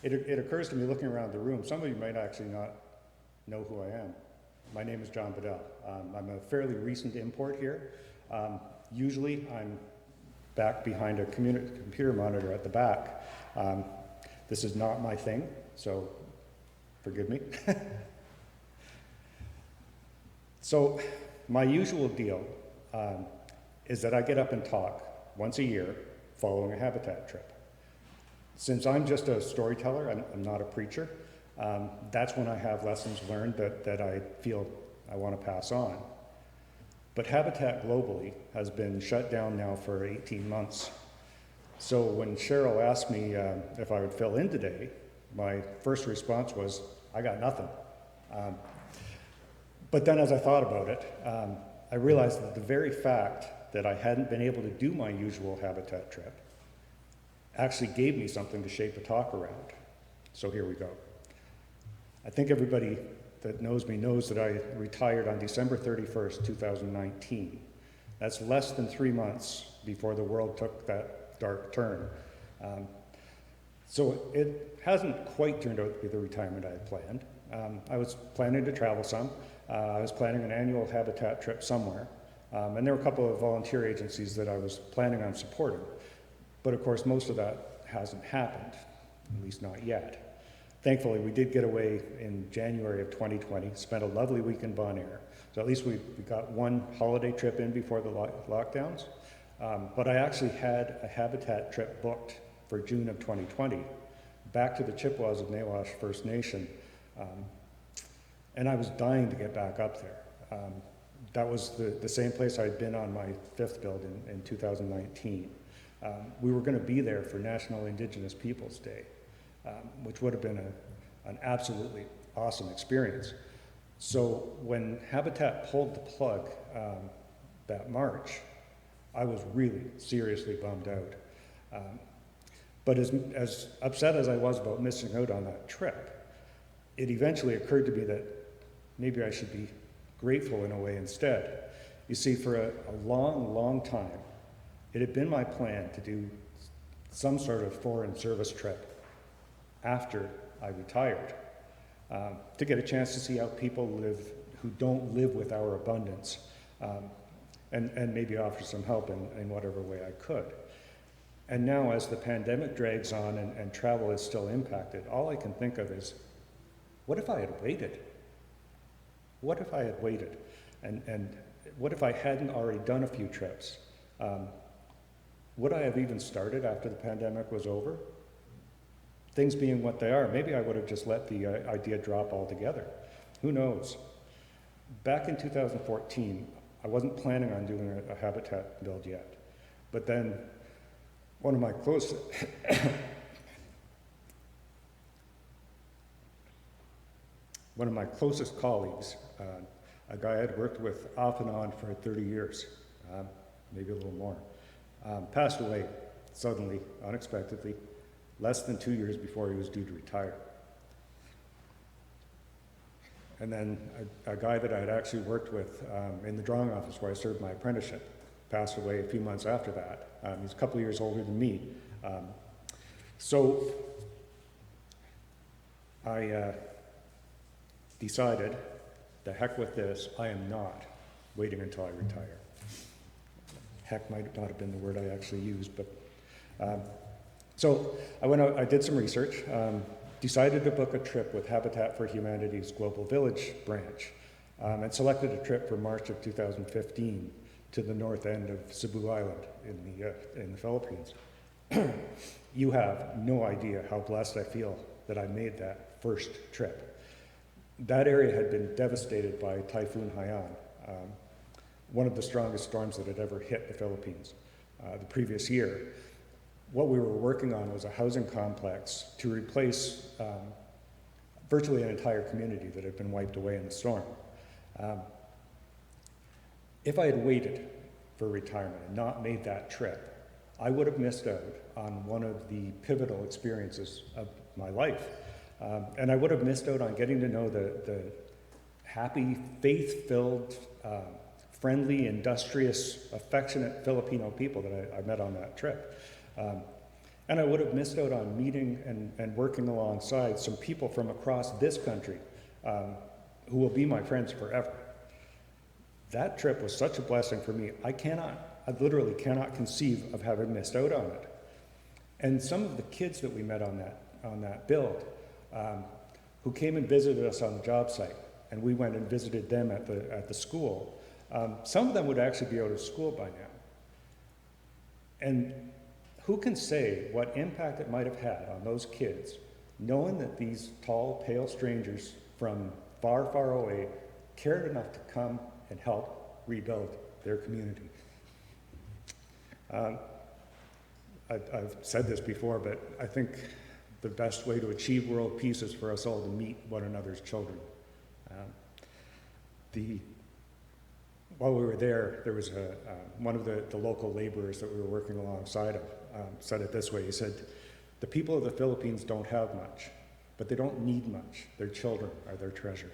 It occurs to me looking around the room, some of you might actually not know who I am. My name is John Bedell. I'm a fairly recent import here. Usually I'm back behind a computer monitor at the back. This is not my thing, so forgive me. So my usual deal is that I get up and talk once a year following a habitat trip. Since I'm just a storyteller, I'm not a preacher, that's when I have lessons learned that I feel I want to pass on. But Habitat globally has been shut down now for 18 months. So when Cheryl asked me if I would fill in today, my first response was, I got nothing. But then as I thought about it, I realized that the very fact that I hadn't been able to do my usual Habitat trip actually gave me something to shape a talk around. So here we go. I think everybody that knows me knows that I retired on December 31st, 2019. That's less than 3 months before the world took that dark turn. So it hasn't quite turned out to be the retirement I had planned. I was planning to travel some. I was planning an annual Habitat trip somewhere. And there were a couple of volunteer agencies that I was planning on supporting. But of course, most of that hasn't happened, at least not yet. Thankfully, we did get away in January of 2020, spent a lovely week in Bon Air. So at least we got one holiday trip in before the lockdowns. But I actually had a Habitat trip booked for June of 2020, back to the Chippewas of Nawash First Nation. And I was dying to get back up there. That was the same place I'd been on my 5th build in 2019. We were going to be there for National Indigenous Peoples Day, which would have been an absolutely awesome experience. So when Habitat pulled the plug that March, I was really seriously bummed out. But as upset as I was about missing out on that trip, it eventually occurred to me that maybe I should be grateful in a way instead. You see, for a long, long time, it had been my plan to do some sort of foreign service trip after I retired, to get a chance to see how people live who don't live with our abundance, and maybe offer some help in whatever way I could. And now, as the pandemic drags on and travel is still impacted, all I can think of is, what if I had waited? What if I had waited? And what if I hadn't already done a few trips? Would I have even started after the pandemic was over? Things being what they are, maybe I would have just let the idea drop altogether. Who knows? Back in 2014, I wasn't planning on doing a Habitat build yet. But then one of my closest colleagues, a guy I'd worked with off and on for 30 years, maybe a little more, passed away suddenly, unexpectedly, less than 2 years before he was due to retire. And then a guy that I had actually worked with in the drawing office where I served my apprenticeship passed away a few months after that. He's a couple of years older than me. So I decided, the heck with this, I am not waiting until I retire. Heck might not have been the word I actually used, but so I went out, I did some research, decided to book a trip with Habitat for Humanity's Global Village branch, and selected a trip for March of 2015 to the north end of Cebu Island in the Philippines. You have no idea how blessed I feel that I made that first trip. That area had been devastated by Typhoon Haiyan, one of the strongest storms that had ever hit the Philippines the previous year. What we were working on was a housing complex to replace virtually an entire community that had been wiped away in the storm. If I had waited for retirement and not made that trip, I would have missed out on one of the pivotal experiences of my life. And I would have missed out on getting to know the happy, faith-filled, friendly, industrious, affectionate Filipino people that I met on that trip. And I would have missed out on meeting and working alongside some people from across this country who will be my friends forever. That trip was such a blessing for me. I literally cannot conceive of having missed out on it. And some of the kids that we met on that build, who came and visited us on the job site, and we went and visited them at the school, some of them would actually be out of school by now. And who can say what impact it might have had on those kids, knowing that these tall, pale strangers from far, far away cared enough to come and help rebuild their community. I've said this before, but I think the best way to achieve world peace is for us all to meet one another's children. While we were there was one of the local laborers that we were working alongside of said it this way. He said, "The people of the Philippines don't have much, but they don't need much. Their children are their treasure."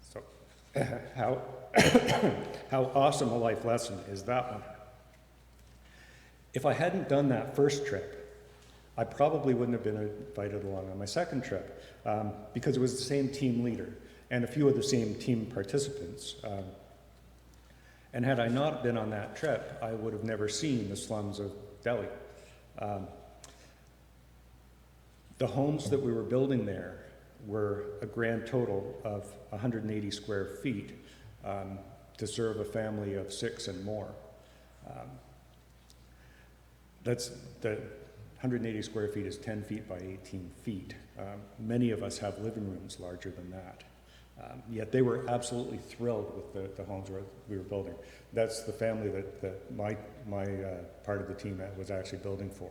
So how awesome a life lesson is that one. If I hadn't done that first trip, I probably wouldn't have been invited along on my second trip because it was the same team leader and a few of the same team participants. And had I not been on that trip, I would have never seen the slums of Delhi. The homes that we were building there were a grand total of 180 square feet to serve a family of 6 and more. That's the 180 square feet is 10 feet by 18 feet. Many of us have living rooms larger than that. Yet they were absolutely thrilled with the homes we were building. That's the family that my part of the team was actually building for.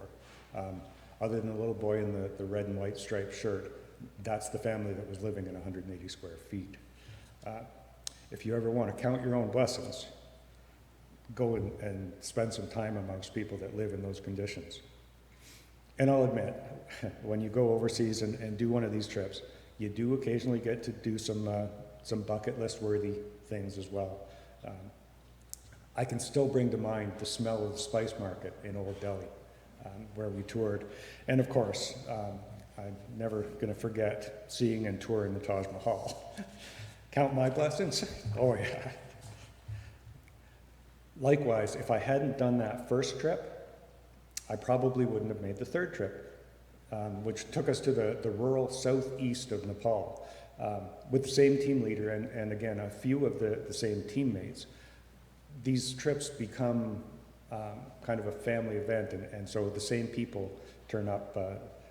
Other than the little boy in the red and white striped shirt, that's the family that was living in 180 square feet. If you ever want to count your own blessings, go and spend some time amongst people that live in those conditions. And I'll admit, when you go overseas and do one of these trips, you do occasionally get to do some bucket list worthy things as well. I can still bring to mind the smell of the spice market in Old Delhi, where we toured. And of course, I'm never going to forget seeing and touring the Taj Mahal. Count my blessings? Oh yeah. Likewise, if I hadn't done that first trip, I probably wouldn't have made the third trip, which took us to the rural southeast of Nepal, with the same team leader and again, a few of the same teammates. These trips become kind of a family event, and so the same people turn up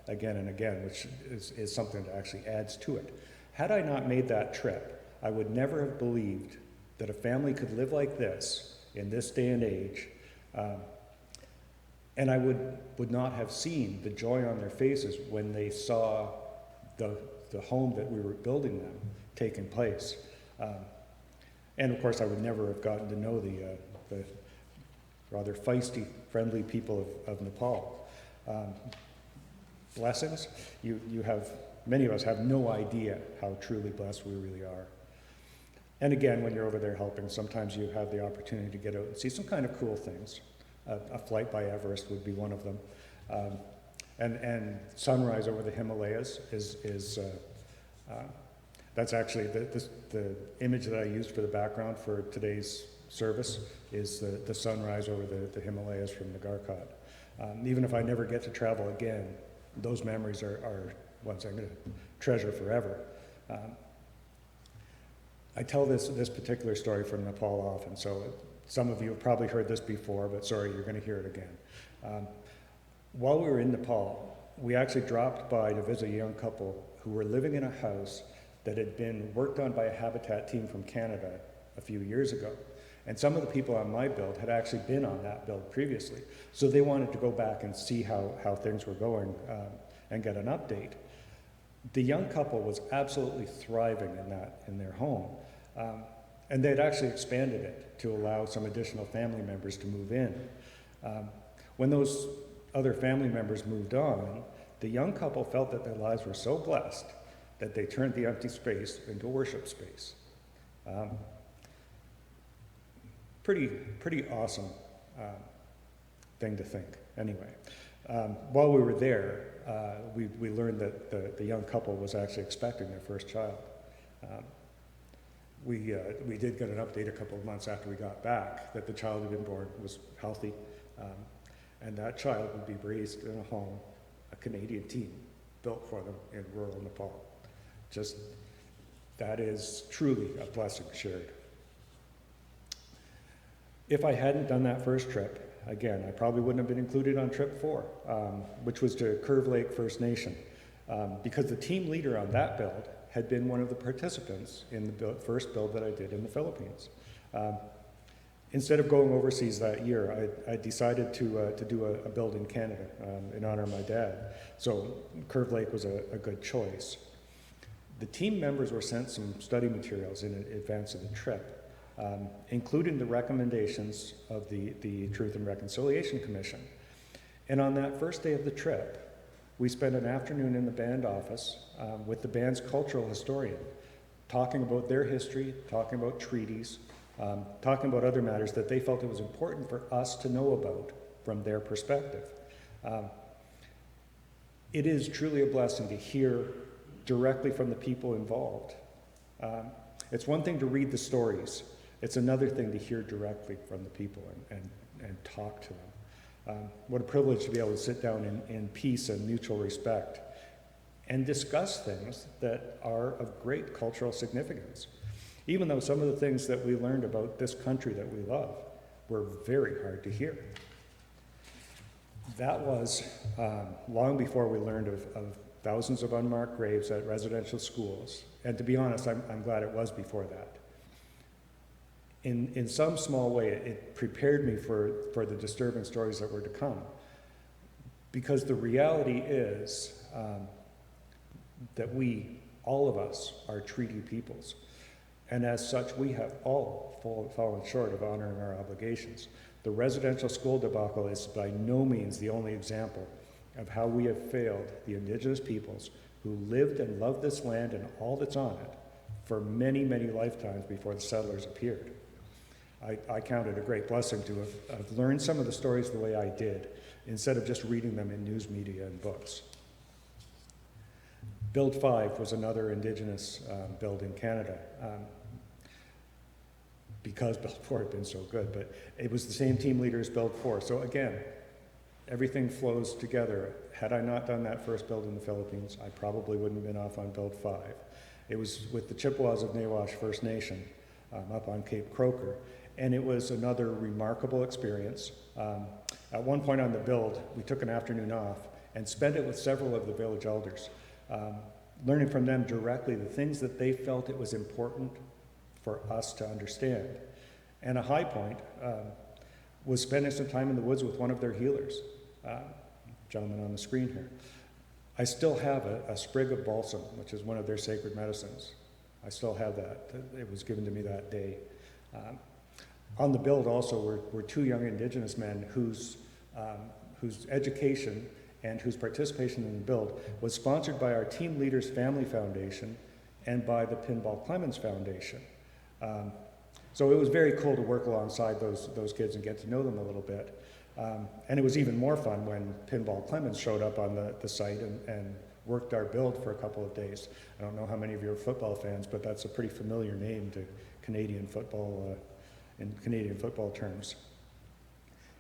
again and again, which is something that actually adds to it. Had I not made that trip, I would never have believed that a family could live like this in this day and age, and I would not have seen the joy on their faces when they saw the home that we were building them taking place. And of course, I would never have gotten to know the rather feisty, friendly people of Nepal. Blessings, many of us have no idea how truly blessed we really are. And again, when you're over there helping, sometimes you have the opportunity to get out and see some kind of cool things. A flight by Everest would be one of them. And sunrise over the Himalayas is that's actually the image that I used for the background for today's service is the sunrise over the Himalayas from Nagarkot. Even if I never get to travel again, those memories are ones I'm going to treasure forever. I tell this particular story from Nepal often, so some of you have probably heard this before, but sorry, you're going to hear it again. While we were in Nepal, we actually dropped by to visit a young couple who were living in a house that had been worked on by a habitat team from Canada a few years ago. And some of the people on my build had actually been on that build previously. So they wanted to go back and see how things were going and get an update. The young couple was absolutely thriving in their home. And they'd actually expanded it to allow some additional family members to move in. When those other family members moved on, the young couple felt that their lives were so blessed that they turned the empty space into a worship space. Pretty awesome thing to think, anyway. While we were there, we learned that the young couple was actually expecting their first child. We did get an update a couple of months after we got back that the child had been born, was healthy, and that child would be raised in a home a Canadian team built for them in rural Nepal. Just, that is truly a blessing shared. If I hadn't done that first trip, again, I probably wouldn't have been included on trip 4, which was to Curve Lake First Nation, because the team leader on that build had been one of the participants in the first build that I did in the Philippines. Instead of going overseas that year, I decided to do a build in Canada in honor of my dad. So Curve Lake was a good choice. The team members were sent some study materials in advance of the trip, including the recommendations of the Truth and Reconciliation Commission. And on that first day of the trip, we spent an afternoon in the band office with the band's cultural historian, talking about their history, talking about treaties, talking about other matters that they felt it was important for us to know about from their perspective. It is truly a blessing to hear directly from the people involved. It's one thing to read the stories. It's another thing to hear directly from the people and talk to them. What a privilege to be able to sit down in peace and mutual respect and discuss things that are of great cultural significance, even though some of the things that we learned about this country that we love were very hard to hear. That was long before we learned of thousands of unmarked graves at residential schools. And to be honest, I'm glad it was before that. In some small way, it prepared me for the disturbing stories that were to come. Because the reality is that we, all of us, are treaty peoples. And as such, we have all fallen short of honoring our obligations. The residential school debacle is by no means the only example of how we have failed the Indigenous peoples who lived and loved this land and all that's on it for many, many lifetimes before the settlers appeared. I count it a great blessing to have learned some of the stories the way I did, instead of just reading them in news media and books. Build 5 was another Indigenous build in Canada, because Build 4 had been so good, but it was the same team leader as Build 4. So again, everything flows together. Had I not done that first build in the Philippines, I probably wouldn't have been off on Build 5. It was with the Chippewas of NIagara First Nation up on Cape Croker, and it was another remarkable experience. At one point on the build, we took an afternoon off and spent it with several of the village elders, learning from them directly the things that they felt it was important for us to understand. And a high point was spending some time in the woods with one of their healers, gentleman on the screen here. I still have a sprig of balsam, which is one of their sacred medicines. I still have that. It was given to me that day. On the build also were two young Indigenous men whose education and whose participation in the build was sponsored by our Team Leaders Family Foundation and by the Pinball Clemens Foundation. So it was very cool to work alongside those kids and get to know them a little bit. And it was even more fun when Pinball Clemens showed up on the site and worked our build for a couple of days. I don't know how many of you are football fans, but that's a pretty familiar name to Canadian football, in Canadian football terms.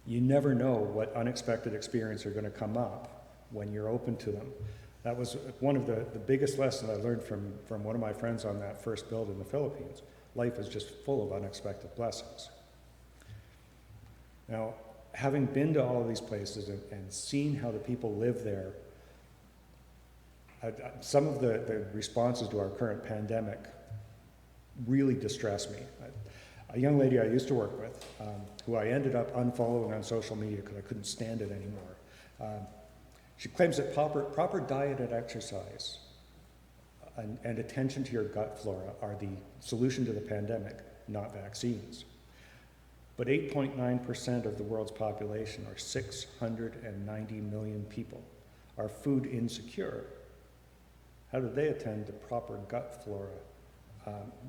You never know what unexpected experiences are going to come up when you're open to them. That was one of the biggest lessons I learned from one of my friends on that first build in the Philippines. Life is just full of unexpected blessings. Now, having been to all of these places and seen how the people live there, some of the responses to our current pandemic really distress me. A young lady I used to work with, who I ended up unfollowing on social media because I couldn't stand it anymore, she claims that proper diet and exercise and attention to your gut flora are the solution to the pandemic, not vaccines. But 8.9% of the world's population, or 690 million people, are food insecure. How do they attend to proper gut flora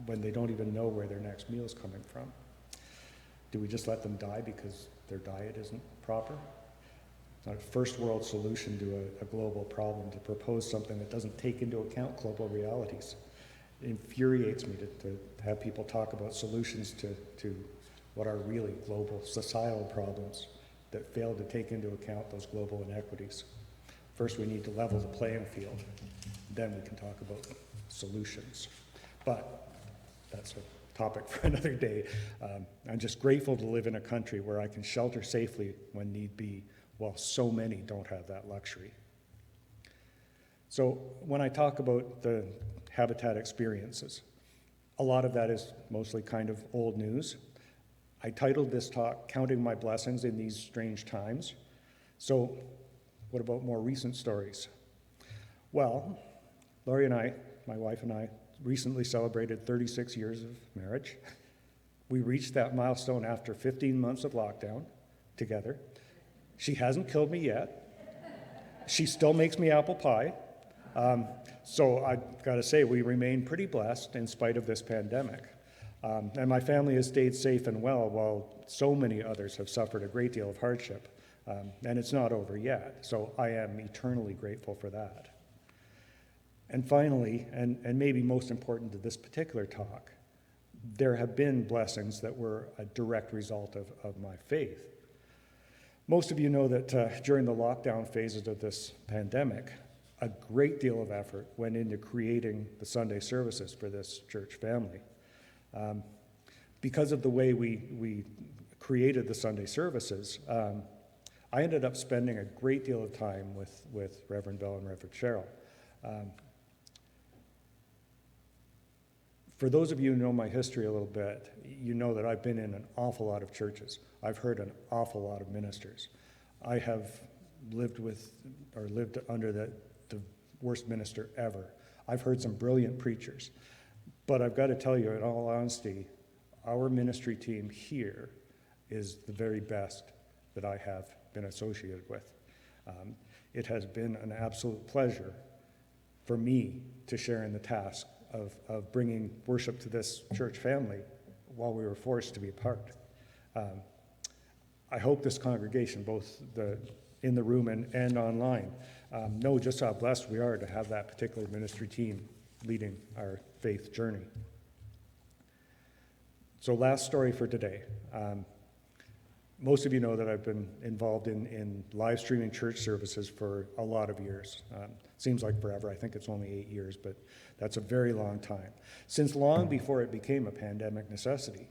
when they don't even know where their next meal is coming from? Do we just let them die because their diet isn't proper? not a first world solution to a global problem, to propose something that doesn't take into account global realities. It infuriates me to have people talk about solutions to what are really global societal problems that fail to take into account those global inequities. First, we need to level the playing field. Then we can talk about solutions. But that's a topic for another day. I'm just grateful to live in a country where I can shelter safely when need be, while so many don't have that luxury. So when I talk about the Habitat experiences, a lot of that is mostly kind of old news. I titled this talk, Counting My Blessings in These Strange Times. So what about more recent stories? Well, Laurie and I, my wife and I, recently celebrated 36 years of marriage. We reached that milestone after 15 months of lockdown together. She hasn't killed me yet. She still makes me apple pie. So I've got to say, we remain pretty blessed in spite of this pandemic. And my family has stayed safe and well while so many others have suffered a great deal of hardship. And it's not over yet, so I am eternally grateful for that. And finally, and maybe most important to this particular talk, there have been blessings that were a direct result of my faith. Most of you know that during the lockdown phases of this pandemic, a great deal of effort went into creating the Sunday services for this church family. Because of the way we created the Sunday services, I ended up spending a great deal of time with Reverend Bell and Reverend Cheryl. For those of you who know my history a little bit, you know that I've been in an awful lot of churches. I've heard an awful lot of ministers. I have lived under the worst minister ever. I've heard some brilliant preachers. But I've got to tell you, in all honesty, our ministry team here is the very best that I have been associated with. It has been an absolute pleasure for me to share in the task of bringing worship to this church family while we were forced to be apart. I hope this congregation, both in the room and online, know just how blessed we are to have that particular ministry team leading our faith journey. So last story for today. Most of you know that I've been involved in live streaming church services for a lot of years. Seems like forever. I think it's only 8 years, but that's a very long time. Since long before it became a pandemic necessity.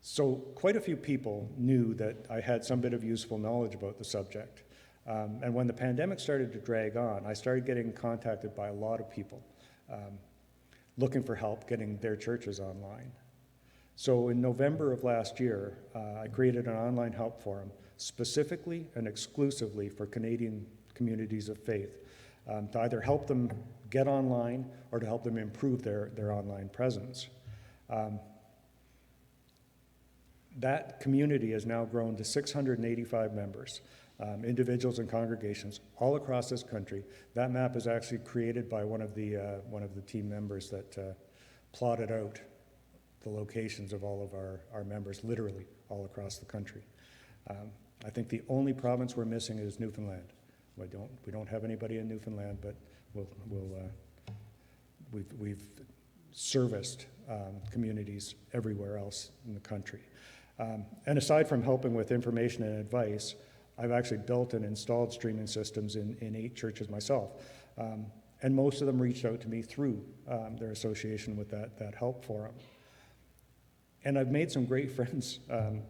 So quite a few people knew that I had some bit of useful knowledge about the subject. And when the pandemic started to drag on, I started getting contacted by a lot of people looking for help getting their churches online. So in November of last year, I created an online help forum specifically and exclusively for Canadian communities of faith to either help them get online or to help them improve their online presence. That community has now grown to 685 members, individuals and congregations all across this country. That map is actually created by one of the team members that plotted out the locations of all of our members, literally all across the country. I think the only province we're missing is Newfoundland. We don't have anybody in Newfoundland, but we've serviced communities everywhere else in the country. And aside from helping with information and advice, I've actually built and installed streaming systems in 8 churches myself. And most of them reached out to me through their association with that help forum. And I've made some great friends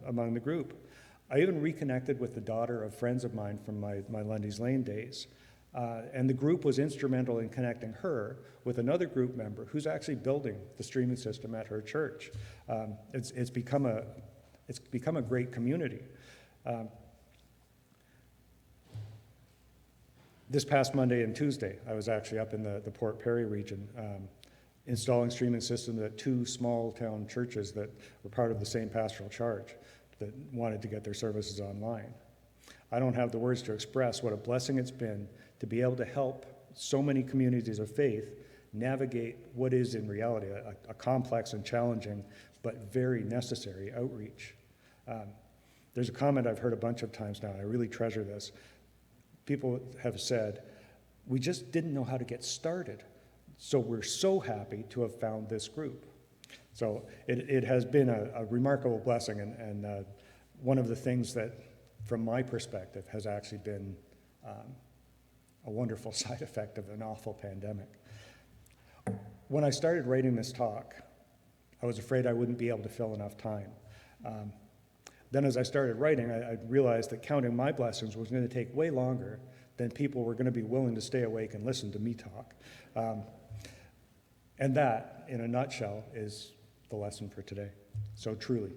among the group. I even reconnected with the daughter of friends of mine from my Lundy's Lane days. And the group was instrumental in connecting her with another group member who's actually building the streaming system at her church. It's become a great community. This past Monday and Tuesday, I was actually up in the Port Perry region installing streaming systems at 2 small town churches that were part of the same pastoral charge that wanted to get their services online. I don't have the words to express what a blessing it's been to be able to help so many communities of faith navigate what is in reality a complex and challenging but very necessary outreach. There's a comment I've heard a bunch of times now, and I really treasure this, people have said, we just didn't know how to get started. So we're so happy to have found this group. So it has been a remarkable blessing, and one of the things that, from my perspective, has actually been a wonderful side effect of an awful pandemic. When I started writing this talk, I was afraid I wouldn't be able to fill enough time. Then as I started writing, I realized that counting my blessings was going to take way longer than people were going to be willing to stay awake and listen to me talk. And that, in a nutshell, is the lesson for today. So truly,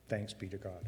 thanks be to God.